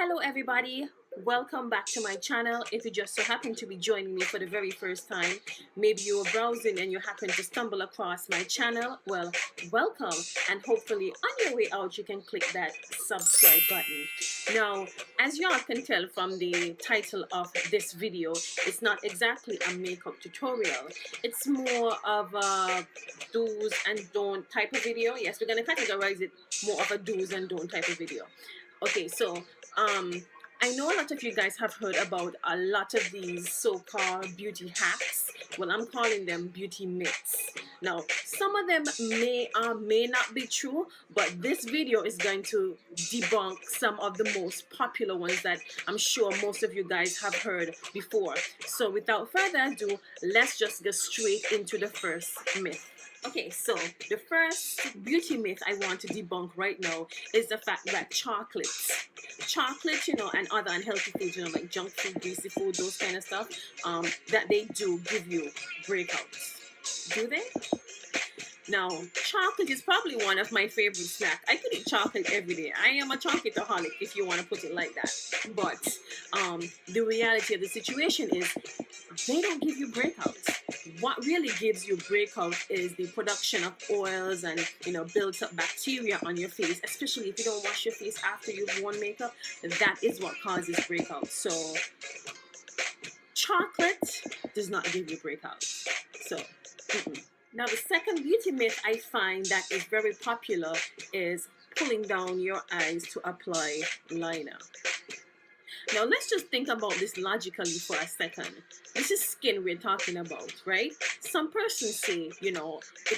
Hello everybody, welcome back to my channel. If you just so happen to be joining me for the very first time, maybe you were browsing and you happen to stumble across my channel, well, welcome, and hopefully on your way out you can click that subscribe button. Now, as y'all can tell from the title of this video, it's not exactly a makeup tutorial. It's more of a do's and don't type of video. Yes, we're going to categorize it more of a do's and don't type of video. Okay, so I know a lot of you guys have heard about a lot of these so-called beauty hacks. Well, I'm calling them beauty myths. Now, some of them may or may not be true, but this video is going to debunk some of the most popular ones that I'm sure most of you guys have heard before. So without further ado, let's just go straight into the first myth. Okay, so the first beauty myth I want to debunk right now is the fact that chocolate, and other unhealthy foods, like junk food, greasy food, those kind of stuff, that they do give you breakouts. Do they? Now, chocolate is probably one of my favorite snacks. I could eat chocolate every day. I am a chocolateaholic, if you want to put it like that. But the reality of the situation is they don't give you breakouts. What really gives you breakout is the production of oils and built up bacteria on your face, especially if you don't wash your face after you've worn makeup. That is what causes breakout. So chocolate does not give you breakouts. So Now, the second beauty myth I find that is very popular is pulling down your eyes to apply liner. Now, let's just think about this logically for a second. This is skin we're talking about, right? Some persons say, it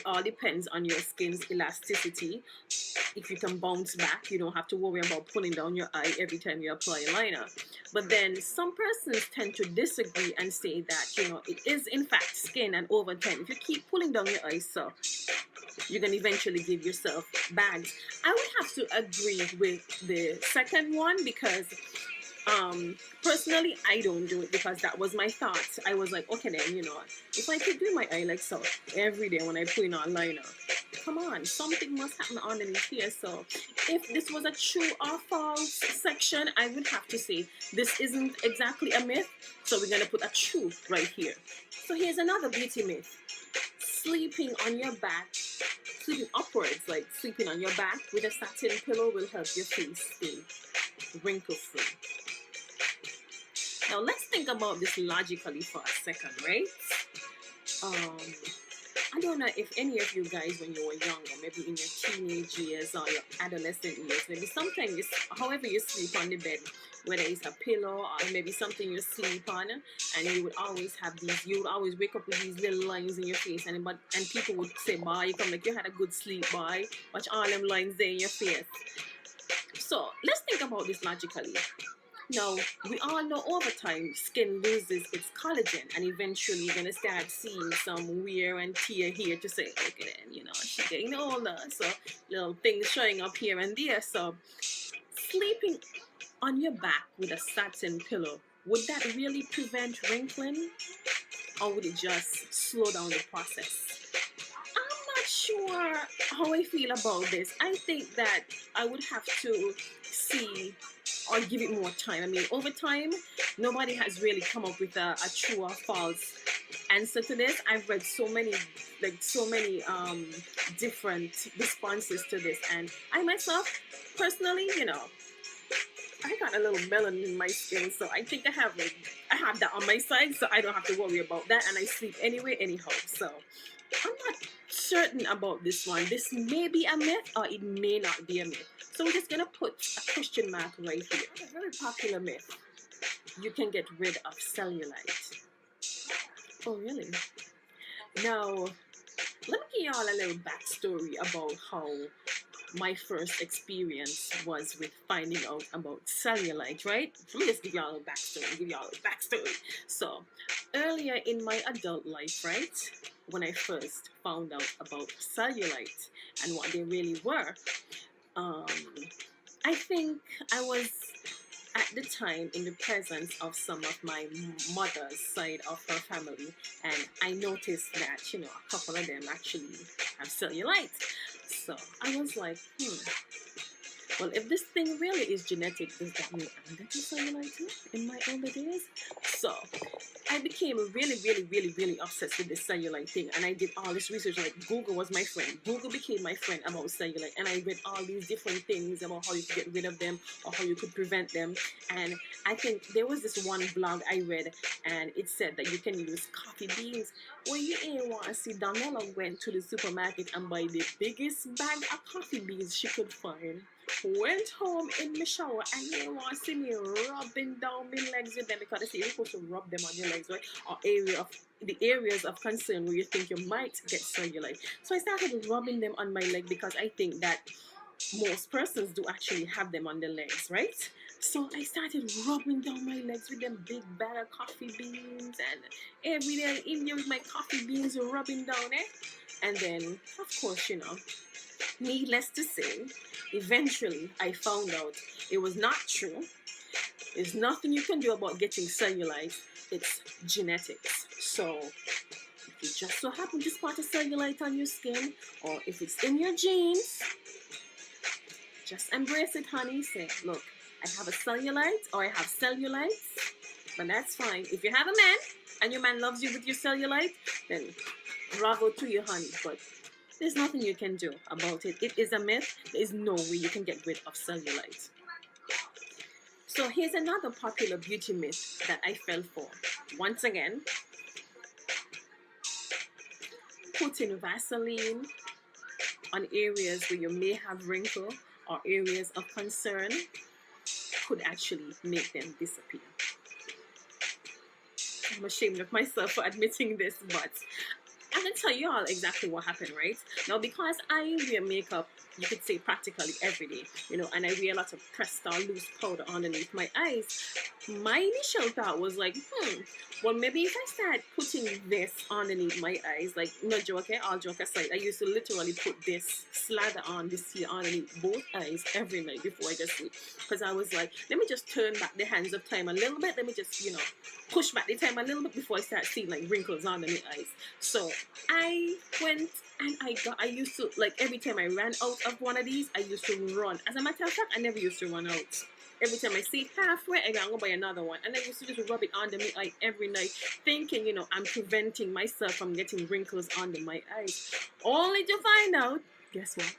all depends on your skin's elasticity. If you can bounce back, you don't have to worry about pulling down your eye every time you apply a liner. But then some persons tend to disagree and say that, it is in fact skin, and over time, if you keep pulling down your eyes, so you're going to eventually give yourself bags. I would have to agree with the second one because personally, I don't do it because that was my thought. I was like, okay then, if I keep doing my eye like so every day when I put in on liner, come on, something must happen underneath here. So if this was a true or false section, I would have to say this isn't exactly a myth, so we're going to put a true right here. So here's another beauty myth. Sleeping on your back, sleeping upwards, like sleeping on your back with a satin pillow will help your face stay wrinkle-free. Now let's think about this logically for a second, right? I don't know if any of you guys, when you were younger, maybe in your teenage years or your adolescent years, maybe sometimes, however you sleep on the bed, whether it's a pillow or maybe something you sleep on, and you would always have these, you would always wake up with these little lines in your face, and people would say, boy, you come like you had a good sleep, boy, watch all them lines there in your face. So let's think about this logically. Now, we all know over time, skin loses its collagen, and eventually you're going to start seeing some wear and tear here to say, okay then, she's getting older, so little things showing up here and there. So sleeping on your back with a satin pillow, would that really prevent wrinkling, or would it just slow down the process? I'm not sure how I feel about this. I think that I would have to see or give it more time. I mean, over time, nobody has really come up with a true or false answer to this. I've read so many different responses to this, and I myself, personally, I got a little melanin in my skin, so I think I have that on my side, so I don't have to worry about that, and I sleep anyway, anyhow. So I'm not certain about this one. This may be a myth, or it may not be a myth. So we're just going to put a question mark right here. A very popular myth. You can get rid of cellulite. Oh, really? Now, let me give y'all a little backstory about how my first experience was with finding out about cellulite, right? Let me just give y'all a backstory. So, earlier in my adult life, right, when I first found out about cellulite and what they really were, I think I was at the time in the presence of some of my mother's side of her family, and I noticed that, a couple of them actually have cellulite. So I was like, Well, if this thing really is genetic, does that mean I'm getting cellulite too in my older days? So I became really obsessed with this cellulite thing, and I did all this research. Like, Google was my friend. Google became my friend about cellulite, and I read all these different things about how you could get rid of them or how you could prevent them. And I think there was this one blog I read, and it said that you can use coffee beans. Well, you ain't want to see Donella went to the supermarket and buy the biggest bag of coffee beans she could find. Went home in my shower, and you want to see me rubbing down my legs with them, because they say you're supposed to rub them on your legs, right? Or the areas of concern where you think you might get cellulite. So I started rubbing them on my leg, because I think that most persons do actually have them on their legs, right? So I started rubbing down my legs with them big bag of coffee beans, and every day I'm in there with my coffee beans rubbing down it. And then, of course, needless to say, eventually I found out it was not true. There's nothing you can do about getting cellulite. It's genetics. So if you just so happen to spot a cellulite on your skin, or if it's in your genes, just embrace it, honey. Say, look, I have a cellulite, or I have cellulites, but that's fine. If you have a man and your man loves you with your cellulite, then bravo to you, honey. But there's nothing you can do about it. It is a myth. There is no way you can get rid of cellulite. So here's another popular beauty myth that I fell for. Once again, putting Vaseline on areas where you may have wrinkle or areas of concern could actually make them disappear. I'm ashamed of myself for admitting this, but I can tell you all exactly what happened, right? Now, because I wear makeup, you could say practically every day, and I wear a lot of pressed or loose powder underneath my eyes, my initial thought was like, well, maybe if I start putting this underneath my eyes, like, no joke, all joke aside, I used to literally put this slather on this here underneath both eyes every night before I just sleep, because I was like, let me just turn back the hands of time a little bit, let me just, push back the time a little bit before I start seeing like wrinkles under my eyes. So I went and I used to, like, every time I ran out of one of these, I used to run. As a matter of fact, I never used to run out. Every time I see it halfway, I gotta go buy another one. And I used to just rub it under my eye every night, thinking, I'm preventing myself from getting wrinkles under my eyes. Only to find out, guess what?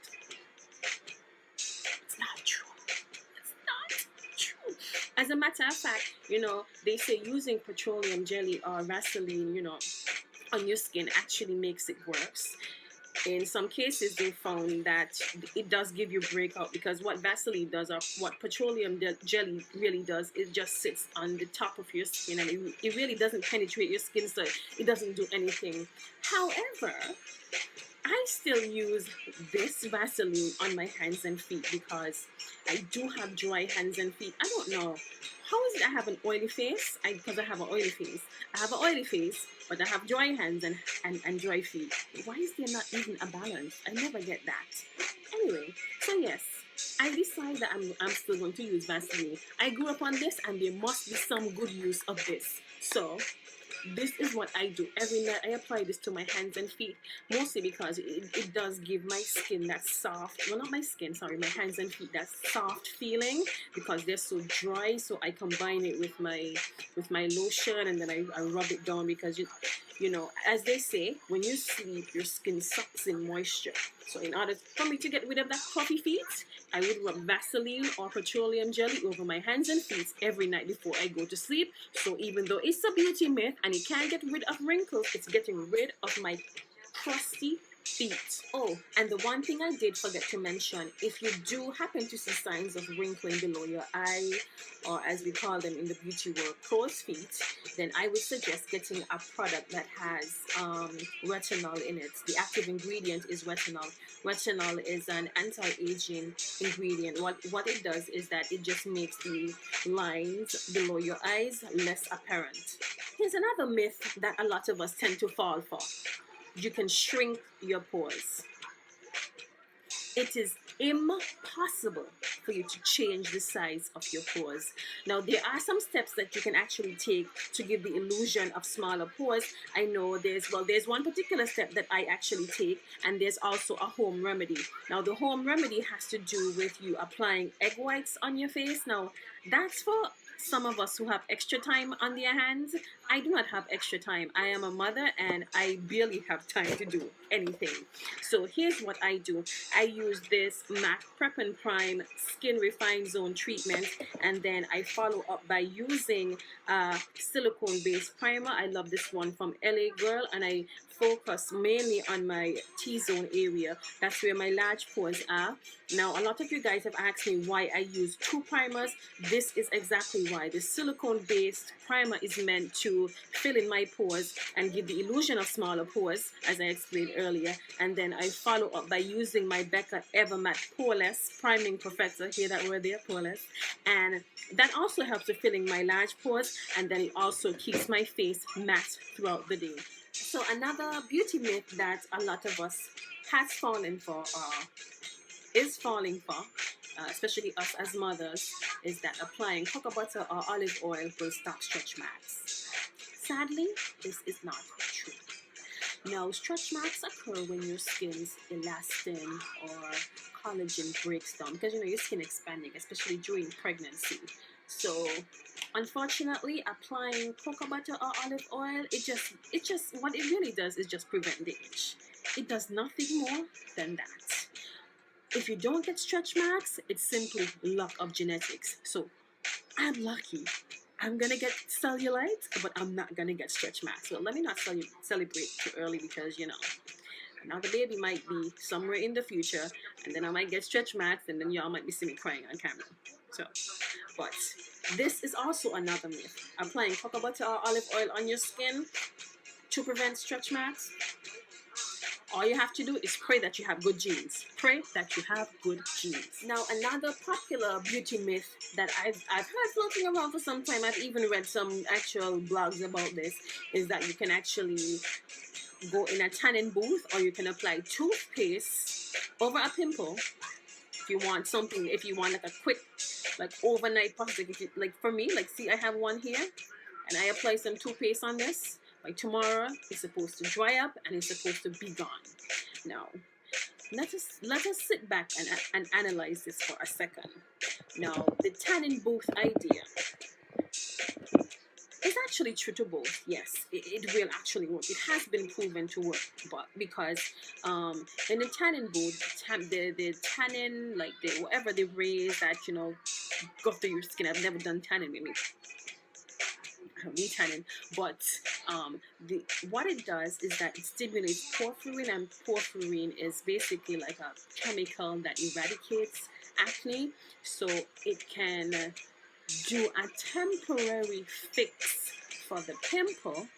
It's not true. It's not true. As a matter of fact, they say using petroleum jelly or Vaseline, on your skin actually makes it worse. In some cases, they found that it does give you breakout, because what Vaseline does, or what petroleum jelly really does, it just sits on the top of your skin, and it really doesn't penetrate your skin, so it doesn't do anything. However, I still use this Vaseline on my hands and feet, because I do have dry hands and feet. I don't know. How is it I have an oily face? Because I have an oily face. I have an oily face, but I have dry hands and dry feet. Why is there not even a balance? I never get that. Anyway, so yes, I decided that I'm still going to use Vaseline. I grew up on this, and there must be some good use of this. So this is what I do. Every night I apply this to my hands and feet, mostly because it does give my skin that soft, well, not my skin, sorry, my hands and feet, that soft feeling, because they're so dry. So I combine it with my lotion, and then I rub it down, because as they say, when you sleep, your skin sucks in moisture. So in order for me to get rid of that puffy feet, I would rub Vaseline or petroleum jelly over my hands and feet every night before I go to sleep. So even though it's a beauty myth and it can't get rid of wrinkles, it's getting rid of my crusty feet. Oh, and the one thing I did forget to mention, if you do happen to see signs of wrinkling below your eye, or as we call them in the beauty world, crow's feet, then I would suggest getting a product that has retinol in it. The active ingredient is retinol. Retinol is an anti-aging ingredient. What it does is that it just makes the lines below your eyes less apparent. Here's another myth that a lot of us tend to fall for. You can shrink your pores. It is impossible for you to change the size of your pores. Now, there are some steps that you can actually take to give the illusion of smaller pores. I know there's one particular step that I actually take, and there's also a home remedy. Now, the home remedy has to do with you applying egg whites on your face. Now, that's for some of us who have extra time on their hands. I do not have extra time. I am a mother and I barely have time to do anything. So here's what I do. I use this MAC Prep and Prime Skin Refine Zone treatment, and then I follow up by using a silicone-based primer. I love this one from LA Girl, and I focus mainly on my T-zone area. That's where my large pores are. Now, a lot of you guys have asked me why I use two primers. This is exactly why. The silicone-based primer is meant to fill in my pores and give the illusion of smaller pores, as I explained earlier. And then I follow up by using my Becca Evermatte Poreless Priming Perfector. Hear that word there, poreless. And that also helps with filling my large pores, and then it also keeps my face matte throughout the day. So another beauty myth that a lot of us has fallen for, is falling for, especially us as mothers, is that applying cocoa butter or olive oil will stop stretch marks. Sadly, this is not true. Now, stretch marks occur when your skin's elastin or collagen breaks down, because your skin expanding, especially during pregnancy. So unfortunately, applying cocoa butter or olive oil, it just what it really does is just prevent the itch. It does nothing more than that. If you don't get stretch marks, it's simply luck of genetics. So I'm lucky. I'm gonna get cellulite, but I'm not gonna get stretch marks. So let me not celebrate too early, because now the baby might be somewhere in the future, and then I might get stretch marks, and then y'all might be seeing me crying on camera. So, but this is also another myth. Applying cocoa butter or olive oil on your skin to prevent stretch marks. All you have to do is pray that you have good genes. Pray that you have good genes. Now, another popular beauty myth that I've heard floating around for some time, I've even read some actual blogs about this, is that you can actually go in a tanning booth, or you can apply toothpaste over a pimple. If you want something, if you want like a quick, like overnight process, like for me, like see, I have one here, and I apply some toothpaste on this. By tomorrow, it's supposed to dry up and it's supposed to be gone. Now, let us sit back and analyze this for a second. Now, the tanning booth idea is actually true to both. Yes, it will actually work. It has been proven to work, but because in the tanning booth, the tannin, like whatever the rays that go through your skin. I've never done tanning with me. I don't need tannin, but what it does is that it stimulates porphyrin, and porphyrin is basically like a chemical that eradicates acne, so it can do a temporary fix for the pimple,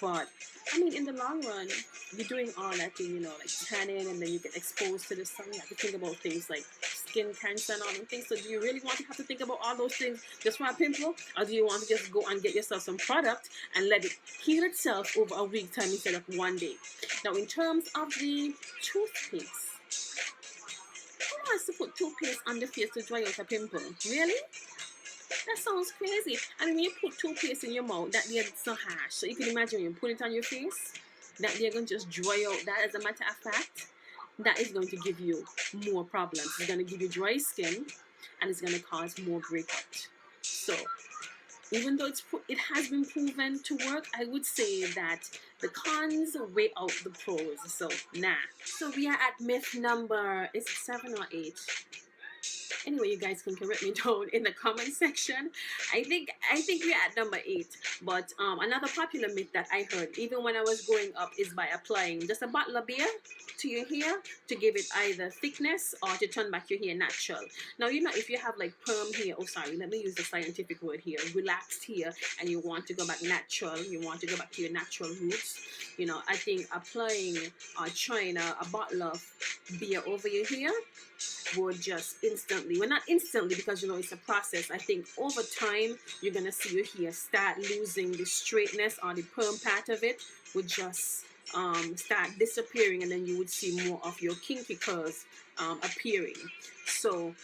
but I mean, in the long run, you're doing all that thing, like tanning, and then you get exposed to the sun. You have to think about things like skin cancer and all those things. So do you really want to have to think about all those things just for a pimple? Or do you want to just go and get yourself some product and let it heal itself over a week time instead of one day? Now, in terms of the toothpaste, who wants to put toothpaste on the face to dry out a pimple? Really? That sounds crazy. I mean, when you put toothpaste in your mouth, that they're so harsh. So you can imagine when you put it on your face, that they're going to just dry out. That, as a matter of fact, that is going to give you more problems. It's going to give you dry skin, and it's going to cause more breakout. So, even though it has been proven to work, I would say that the cons weigh out the pros. So, nah. So we are at myth number, is it 7 or 8? Anyway, you guys can correct me down in the comment section. I think we're at number 8. But another popular myth that I heard, even when I was growing up, is by applying just a bottle of beer to your hair to give it either thickness or to turn back your hair natural. Now, if you have like perm hair, let me use the scientific word here, relaxed hair, and you want to go back natural, you want to go back to your natural roots, I think applying or trying a bottle of beer over your hair would just instantly, well, not instantly, because it's a process. I think over time you're gonna see your hair start losing the straightness or the perm part of it, would just start disappearing, and then you would see more of your kinky curls appearing. So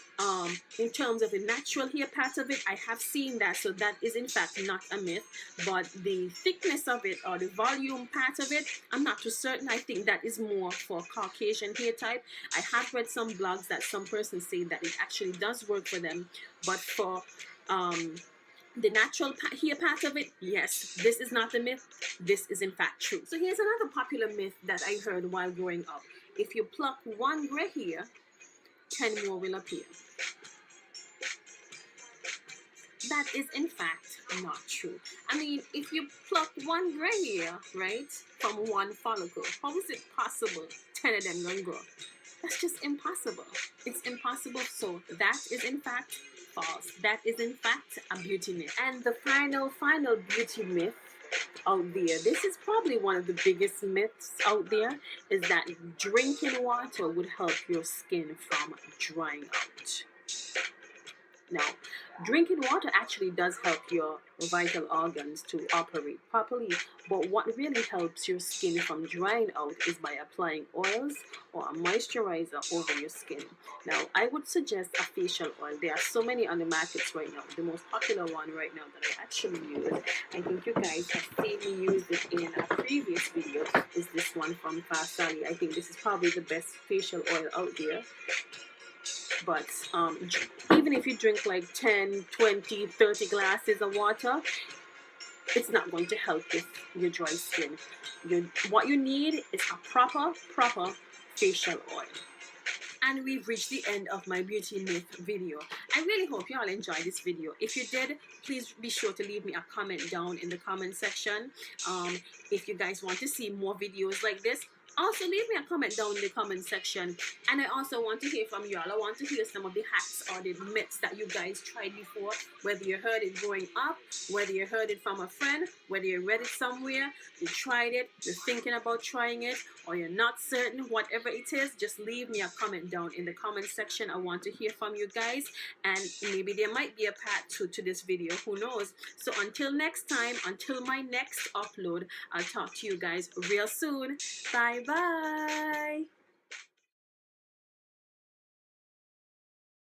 in terms of the natural hair part of it, I have seen that, so that is in fact not a myth. But the thickness of it, or the volume part of it, I'm not too certain. I think that is more for Caucasian hair type. I have read some blogs that some persons say that it actually does work for them, but for the natural hair part of it, yes, this is not a myth. This is in fact true. So here's another popular myth that I heard while growing up. If you pluck one gray hair, 10 more will appear. That is in fact not true. I mean, if you pluck one gray hair, right, from one follicle, how is it possible 10 of them gonna grow? That's just impossible. It's impossible. So that is in fact false. That is in fact a beauty myth. And the final beauty myth out there, this is probably one of the biggest myths out there, is that drinking water would help your skin from drying out. Now, drinking water actually does help your vital organs to operate properly, but what really helps your skin from drying out is by applying oils or a moisturizer over your skin. Now, I would suggest a facial oil. There are so many on the markets right now. The most popular one right now that I actually use, I think you guys have seen me use it in a previous video, is this one from Sally. I think this is probably the best facial oil out there. But even if you drink like 10, 20, 30 glasses of water, it's not going to help with your dry skin. What you need is a proper facial oil. And we've reached the end of my beauty myth video. I really hope you all enjoyed this video. If you did, please be sure to leave me a comment down in the comment section. If you guys want to see more videos like this, also leave me a comment down in the comment section. And I also want to hear from you all. I want to hear some of the hacks or the myths that you guys tried before, whether you heard it growing up, whether you heard it from a friend, whether you read it somewhere, you tried it, you're thinking about trying it, or you're not certain. Whatever it is, just leave me a comment down in the comment section. I want to hear from you guys, and maybe there might be a part 2 to this video, who knows. So until next time, until my next upload, I'll talk to you guys real soon. Bye bye.